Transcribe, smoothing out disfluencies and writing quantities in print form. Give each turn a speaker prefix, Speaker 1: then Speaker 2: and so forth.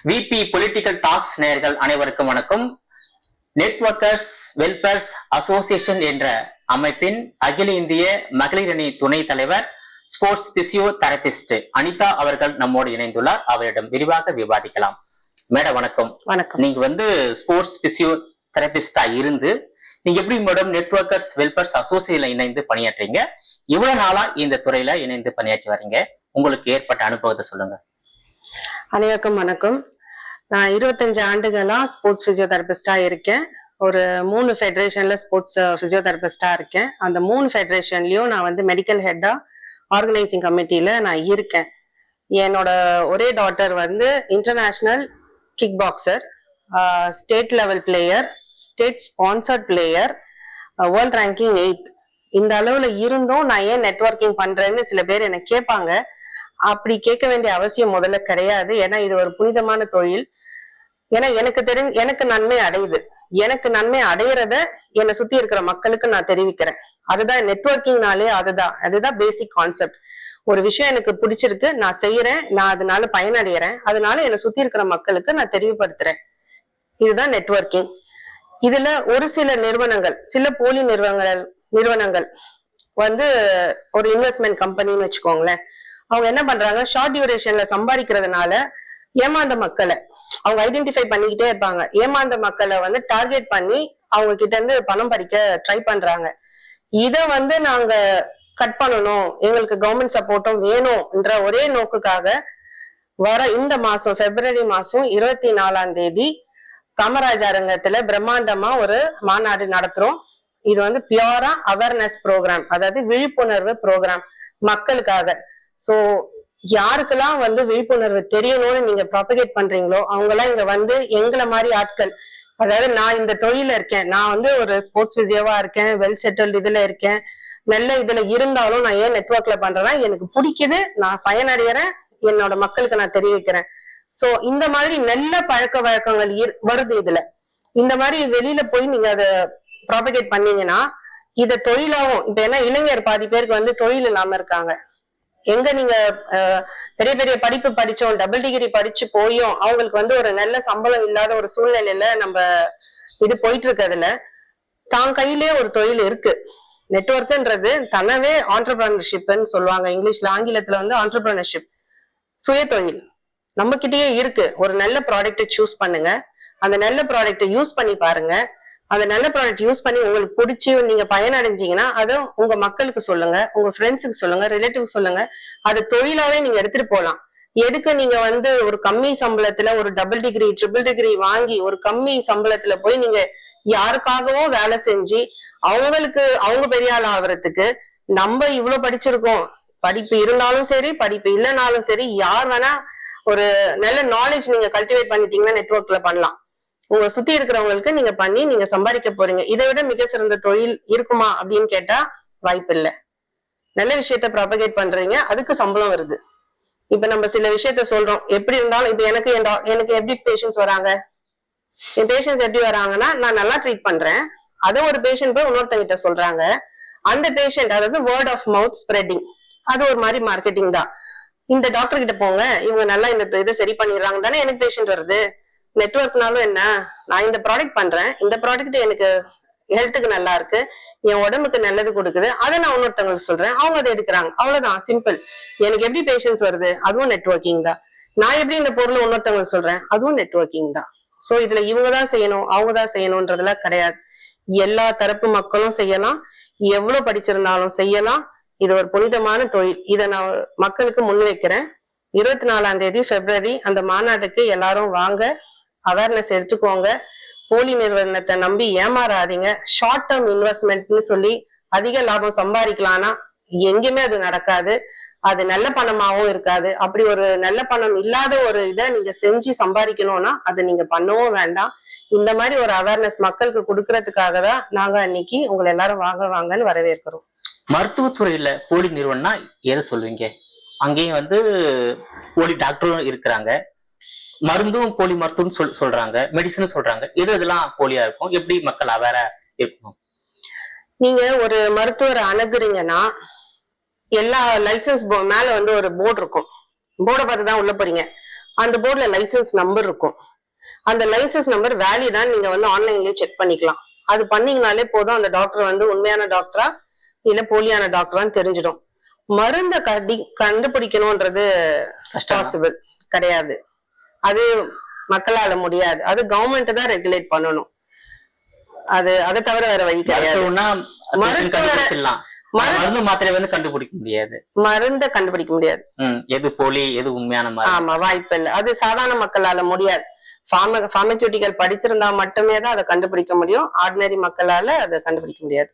Speaker 1: VP political tax நேயர்கள் அனைவருக்கும் வணக்கம். நெட்வொர்க்கர்ஸ் வெல்ஃபேர்ஸ் அசோசியேஷன் என்ற அமைப்பின் அகில இந்திய மகளிர் அணி துணைத் தலைவர் ஸ்போர்ட்ஸ் பிசியோ தெரபிஸ்ட் அனிதா அவர்கள் நம்மோடு இணைந்துள்ளார். அவரிடம் விரிவாக விவாதிக்கலாம். மேடம் வணக்கம்.
Speaker 2: வணக்கம்.
Speaker 1: நீங்க ஸ்போர்ட்ஸ் பிசியோ தெரபிஸ்டா இருந்து நீங்க எப்படி மேடம் நெட்வொர்க்கர்ஸ் வெல்ஃபேர்ஸ் அசோசியேஷன்ல இணைந்து பணியாற்றீங்க? இவ்வளவு நாளா இந்த துறையில இணைந்து பணியாற்றி வரீங்க. உங்களுக்கு ஏற்பட்ட அனுபவத்தை சொல்லுங்க.
Speaker 2: அனைவருக்கும் வணக்கம். நான் 25 ஆண்டுகளா ஸ்போர்ட்ஸ் பிசியோதெரபிஸ்டா இருக்கேன். ஒரு 3 ஃபெடரேஷன்ல ஸ்போர்ட்ஸ் பிசியோதெரபிஸ்டா இருக்கேன். அந்த 3 ஃபெடரேஷன்லயும் நான் மெடிக்கல் ஹெட்டா ஆர்கனைசிங் கமிட்டியில நான் இருக்கேன். என்னோட ஒரே daughter international kick boxer, state level player, state sponsored player, world ranking 8th. இந்த அளவுல இருந்தும் நான் ஏன் நெட்வொர்க்கிங் பண்றேன்னு சில பேர் என்ன கேட்பாங்க. அப்படி கேட்க வேண்டிய அவசியம் முதல்ல கிடையாது. ஏன்னா இது ஒரு புனிதமான தொழில். ஏன்னா எனக்கு நன்மை அடையுது. எனக்கு நன்மை அடையிறத என்னை சுத்தி இருக்கிற மக்களுக்கு நான் தெரிவிக்கிறேன். அதுதான் நெட்வொர்க்கிங்னாலே அதுதான் பேசிக் கான்செப்ட். ஒரு விஷயம் எனக்கு பிடிச்சிருக்கு, நான் செய்யறேன், நான் அதனால பயனடைகிறேன், அதனால என்னை சுத்தி இருக்கிற மக்களுக்கு நான் தெரிவுபடுத்துறேன். இதுதான் நெட்வொர்க்கிங். இதுல ஒரு சில நிறுவனங்கள், சில போலி நிறுவனங்கள் ஒரு இன்வெஸ்ட்மெண்ட் கம்பெனின்னு வச்சுக்கோங்களேன். அவங்க என்ன பண்றாங்க, ஷார்ட் டியூரேஷன்ல சம்பாதிக்கிறதுனால ஏமாந்த மக்களை அவங்க ஐடென்டிஃபை பண்ணிக்கிட்டே இருப்பாங்க. ஏமாந்த மக்களை டார்கெட் பண்ணி அவங்க கிட்ட இருந்து பணம் பறிக்க ட்ரை பண்றாங்க. இத நாங்க கட் பண்ணணும், எங்களுக்கு கவர்மெண்ட் சப்போர்ட்டும் வேணும்ன்ற ஒரே நோக்குக்காக வர இந்த மாசம் பிப்ரவரி மாசம் 24ஆம் தேதி காமராஜ் அரங்கத்துல பிரம்மாண்டமா ஒரு மாநாடு நடத்துறோம். இது பியூரா அவேர்னஸ் ப்ரோக்ராம், அதாவது விழிப்புணர்வு ப்ரோக்ராம் மக்களுக்காக. சோ யாருக்கெல்லாம் விழிப்புணர்வு தெரியணும்னு நீங்க ப்ராபகேட் பண்றீங்களோ அவங்க எல்லாம் இங்க எங்களை மாதிரி ஆட்கள், அதாவது நான் இந்த தொழில இருக்கேன், நான் ஒரு ஸ்போர்ட்ஸ் பிசியோவா இருக்கேன், வெல் செட்டில்டு இதுல இருக்கேன், நல்ல இதுல இருந்தாலும் நான் ஏன் நெட்வொர்க்ல பண்றேன்னா எனக்கு பிடிக்குது, நான் பயனடைகிறேன், என்னோட மக்களுக்கு நான் தெரிவிக்கிறேன். சோ இந்த மாதிரி நல்ல பழக்க வழக்கங்கள் வருது இதுல. இந்த மாதிரி வெளியில போய் நீங்க அதை ப்ராபகேட் பண்ணீங்கன்னா இத தொழிலாவும், இப்ப ஏன்னா இளைஞர் பாதி பேருக்கு தொழில் இல்லாம இருக்காங்க. எங்க நீங்க பெரிய பெரிய படிப்பு படிச்சோம், டபுள் டிகிரி படிச்சு போயும் அவங்களுக்கு ஒரு நல்ல சம்பளம் இல்லாத ஒரு சூழ்நிலையில நம்ம இது போயிட்டு இருக்கிறதுல தான் கையிலேயே ஒரு தொழில் இருக்கு. நெட்வொர்க்ன்றது தனவே ஆண்டர்பிரினர்ஷிப்னு சொல்லுவாங்க இங்கிலீஷ்ல. ஆங்கிலத்துல ஆண்டர்பிரினர்ஷிப், சுய தொழில் நம்ம கிட்டயே இருக்கு. ஒரு நல்ல ப்ராடக்ட்டை சூஸ் பண்ணுங்க, அந்த நல்ல ப்ராடக்ட்டை யூஸ் பண்ணி பாருங்க. அந்த நல்ல ப்ராடக்ட் யூஸ் பண்ணி உங்களுக்கு பிடிச்சி நீங்க பயனடைஞ்சீங்கன்னா அதை உங்க மக்களுக்கு சொல்லுங்க, உங்க ஃப்ரெண்ட்ஸுக்கு சொல்லுங்க, ரிலேட்டிவ் சொல்லுங்க. அது தொழிலாவே நீங்க எடுத்துட்டு போகலாம். எதுக்கு நீங்க ஒரு கம்மி சம்பளத்துல ஒரு டபுள் டிகிரி ட்ரிபிள் டிகிரி வாங்கி ஒரு கம்மி சம்பளத்துல போய் நீங்க யாருக்காகவும் வேலை செஞ்சு அவங்க பெரிய ஆள் ஆகுறதுக்கு, நம்ம இவ்வளவு படிச்சிருக்கோம், படிப்பு இருந்தாலும் சரி படிப்பு இல்லைனாலும் சரி, யார் வேணா ஒரு நல்ல நாலேஜ் நீங்க கல்டிவேட் பண்ணிட்டீங்கன்னா நெட்வொர்க்ல பண்ணலாம். உங்க சுத்தி இருக்கிறவங்களுக்கு நீங்க பண்ணி நீங்க சம்பாதிக்க போறீங்க. இதை விட மிக சிறந்த தொழில் இருக்குமா அப்படின்னு கேட்டா வாய்ப்பு இல்லை. நல்ல விஷயத்த ப்ராபகேட் பண்றீங்க, அதுக்கு சம்பளம் வருது. இப்ப நம்ம சில விஷயத்த சொல்றோம், எப்படி இருந்தாலும் இப்ப எனக்கு எப்படி பேஷண்ட்ஸ் வராங்க, என் பேஷண்ட்ஸ் எப்படி வராங்கன்னா, நான் நல்லா ட்ரீட் பண்றேன், அதை ஒரு பேஷண்ட் போய் இன்னொருத்தங்கிட்ட சொல்றாங்க. அந்த பேஷண்ட், அதாவது வேர்ட் ஆஃப் மவுத் ஸ்ப்ரெட்டிங், அது ஒரு மாதிரி மார்க்கெட்டிங் தான். இந்த டாக்டர் கிட்ட போங்க, இவங்க நல்லா இந்த இதை சரி பண்ணிடுறாங்க தானே எனக்கு பேஷண்ட் வருது. நெட்வொர்க்னாலும் என்ன, நான் இந்த ப்ராடக்ட் பண்றேன், இந்த ப்ராடக்ட் எனக்கு ஹெல்த்துக்கு நல்லா இருக்கு, என் உடம்புக்கு நல்லது கொடுக்குது, அதை நான் இன்னொருத்தவங்களுக்கு சொல்றேன், அவங்க அதை எடுக்கிறாங்க, அவ்வளவுதான், சிம்பிள். எனக்கு எப்படி பேஷன்ஸ் வருது, அதுவும் நெட்வொர்க்கிங் தான். நான் எப்படி இந்த பொருளை இன்னொருத்தவங்களுக்கு சொல்றேன், அதுவும் நெட்வொர்க்கிங் தான். சோ இதுல இவங்கதான் செய்யணும் அவங்கதான் செய்யணும்ன்றதுலாம் கிடையாது. எல்லா தரப்பு மக்களும் செய்யலாம், எவ்வளவு படிச்சிருந்தாலும் செய்யலாம். இது ஒரு புனிதமான தொழில். இதை நான் மக்களுக்கு முன்வைக்கிறேன். 24ஆம் தேதி பிப்ரவரி அந்த மாநாட்டுக்கு எல்லாரும் வாங்க, அவேர்னஸ் எடுத்துக்கோங்க. போலி நிறுவனத்தை நம்பி ஏமாறாதீங்க. ஷார்ட் டேர்ம் இன்வெஸ்ட்மெண்ட்னு சொல்லி அதிக லாபம் சம்பாதிக்கலாம்னா எங்கேயுமே அது நடக்காது. அது நல்ல பணமாவும் இருக்காது. அப்படி ஒரு நல்ல பணம் இல்லாத ஒரு இதை நீங்க செஞ்சு சம்பாதிக்கணும்னா அதை நீங்க பண்ணவும் வேண்டாம். இந்த மாதிரி ஒரு அவேர்னஸ் மக்களுக்கு கொடுக்கறதுக்காக தான் நாங்க அன்னைக்கு உங்களை எல்லாரும் வாங்கன்னு வரவேற்கிறோம்.
Speaker 1: மருத்துவத்துறையில போலி நிறுவனம்னா எதை சொல்வீங்க? அங்கேயும் போலி டாக்டரும் இருக்கிறாங்க, மருந்தும் போலி மருத்துவம் சொல்றாங்க, மெடிசன் சொல்றாங்க. இதெல்லாம் போலியா இருக்கும். எப்படி மக்கள் அவேரா இருக்கணும்?
Speaker 2: நீங்க ஒரு மருத்துவரை அணுகுறீங்கன்னா எல்லா லைசன்ஸ் மேல ஒரு போர்டு இருக்கும். போர்டை பார்த்துதான் உள்ள போறீங்க. அந்த போர்டுல லைசன்ஸ் நம்பர் இருக்கும். அந்த லைசன்ஸ் நம்பர் வேலிடான்னு நீங்க வந்து ஆன்லைன்லயே செக் பண்ணிக்கலாம். அது பண்ணீங்கனாலே போதும், அந்த டாக்டர் வந்து உண்மையான டாக்டரா இல்ல போலியான டாக்டரான்னு தெரிஞ்சிடும். மருந்த கண்டுபிடிக்கணும்ன்றது பாசிபிள் கிடையாது. அது மக்களால முடியாது. அது கவர்மெண்ட் தான் ரெகுலேட் பண்ணணும். அதை தவிர வேற வழி கிடையாது.
Speaker 1: மருந்து மாத்திரை வந்து கண்டுபிடிக்க முடியாது,
Speaker 2: மருந்த கண்டுபிடிக்க முடியாது.
Speaker 1: எது போலி எது உண்மையான மருந்து.
Speaker 2: ஆமா, வாய்ப்பு இல்லை. அது சாதாரண மக்களால முடியாது. பார்மக்யூட்டிக்கல் படிச்சிருந்தா மட்டுமே தான் அதை கண்டுபிடிக்க முடியும். ஆர்டினரி மக்களால அதை கண்டுபிடிக்க முடியாது.